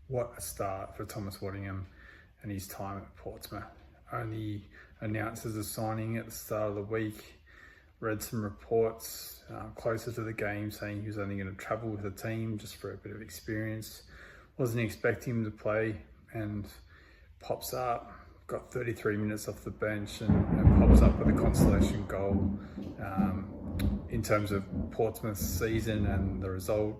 What a start for Thomas Waddingham and his time at Portsmouth. Only announced as a signing at the start of the week. Read some reports closer to the game saying he was only going to travel with the team just for a bit of experience. Wasn't expecting him to play, and pops up, got 33 minutes off the bench and pops up with a consolation goal. In terms of Portsmouth's season and the result,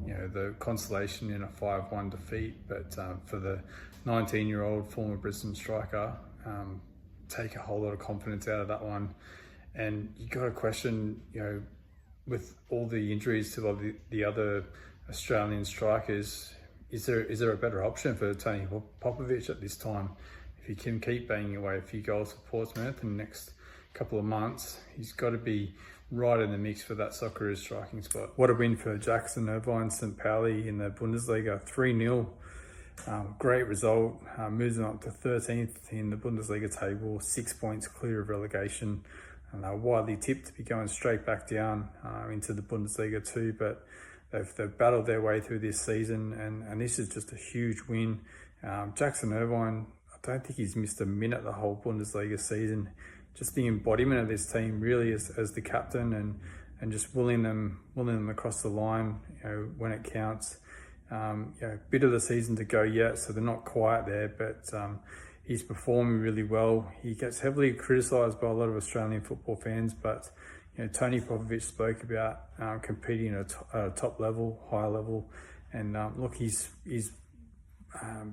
the consolation in a 5-1 defeat, but for the 19-year-old former Brisbane striker, take a whole lot of confidence out of that one. And you got to question, with all the injuries to the other Australian strikers, is there a better option for Tony Popovic at this time? If he can keep banging away a few goals for Portsmouth in the next couple of months, he's got to be right in the mix for that Socceroos striking spot. What a win for Jackson Irvine and St Pauli in the Bundesliga, 3-0. Great result, moves on up to 13th in the Bundesliga table, 6 points clear of relegation, and they're widely tipped to be going straight back down into the Bundesliga too, but they've battled their way through this season, and this is just a huge win. Jackson Irvine, I don't think he's missed a minute the whole Bundesliga season. Just the embodiment of this team really as the captain, and just willing them across the line, when it counts. Bit of the season to go yet, so they're not quite there, but he's performing really well. He gets heavily criticised by a lot of Australian football fans, but Tony Popovic spoke about competing at a top level, high level, and look, he's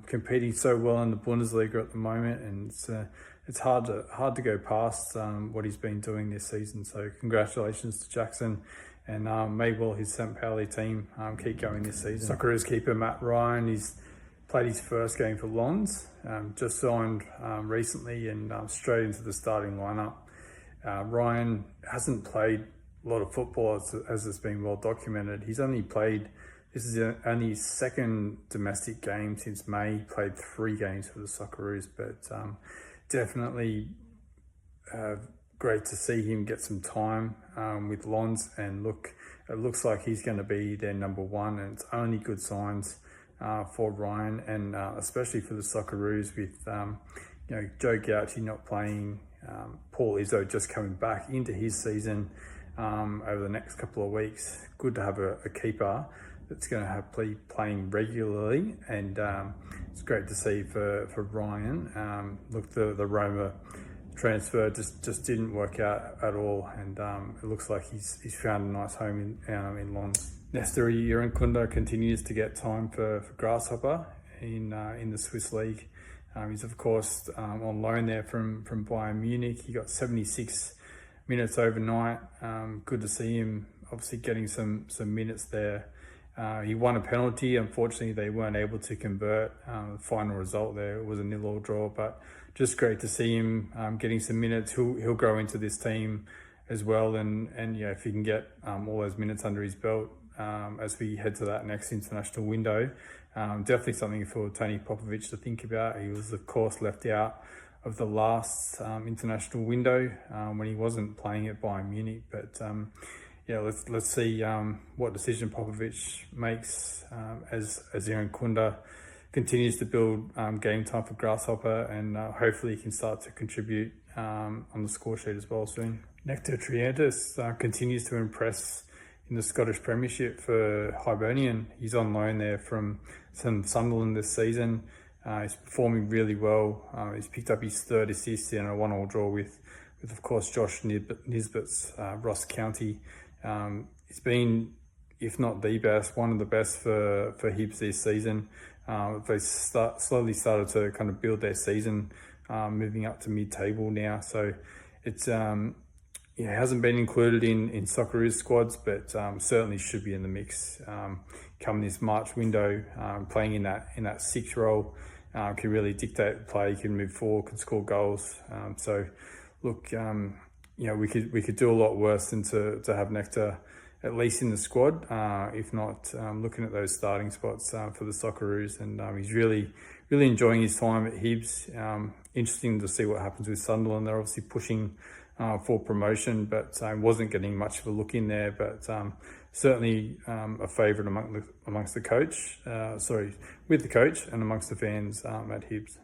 competing so well in the Bundesliga at the moment, and it's hard to go past what he's been doing this season. So congratulations to Jackson, and may well his St Pauli team keep going this season. Socceroos keeper Matt Ryan, he's played his first game for Lons, just signed recently, and straight into the starting lineup. Ryan hasn't played a lot of football as it's been well documented. He's only played, this is only his second domestic game since May. He played 3 games for the Socceroos, but definitely great to see him get some time with Lons, and it looks like he's going to be their number one, and it's only good signs for Ryan, and especially for the Socceroos with Joe Gauci not playing, Paul Izzo just coming back into his season over the next couple of weeks. Good to have a keeper that's going to have playing regularly, and it's great to see for Ryan. The Roma transfer just didn't work out at all, and it looks like he's found a nice home in Lons. Nestory Irankunda continues to get time for Grasshopper in the Swiss league. He's of course on loan there from Bayern Munich. He got 76 minutes overnight. Good to see him obviously getting some minutes there. He won a penalty. Unfortunately, they weren't able to convert. The final result there was a 0-0 draw, but just great to see him getting some minutes. He'll grow into this team as well, and if he can get all those minutes under his belt as we head to that next international window, definitely something for Tony Popovic to think about. He was of course left out of the last international window when he wasn't playing at Bayern Munich, but let's see what decision Popovic makes as Irankunda continues to build game time for Grasshopper, and hopefully he can start to contribute on the score sheet as well soon. Nectar Triantis continues to impress in the Scottish Premiership for Hibernian. He's on loan there from Sunderland this season. He's performing really well. He's picked up his 3rd assist in a 1-1 draw with of course Josh Nisbet's Ross County. It's been, if not the best, one of the best for Hibs this season. They slowly started to kind of build their season, moving up to mid-table now. So it's it hasn't been included in Socceroos squads, but certainly should be in the mix coming this March window. Playing in that 6th role, can really dictate the play, can move forward, can score goals. So look, we could do a lot worse than to have Nectar at least in the squad, if not looking at those starting spots for the Socceroos. And he's really enjoying his time at Hibs. Interesting to see what happens with Sunderland. They're obviously pushing for promotion, but wasn't getting much of a look in there. But certainly a favourite amongst the coach, with the coach and amongst the fans at Hibs.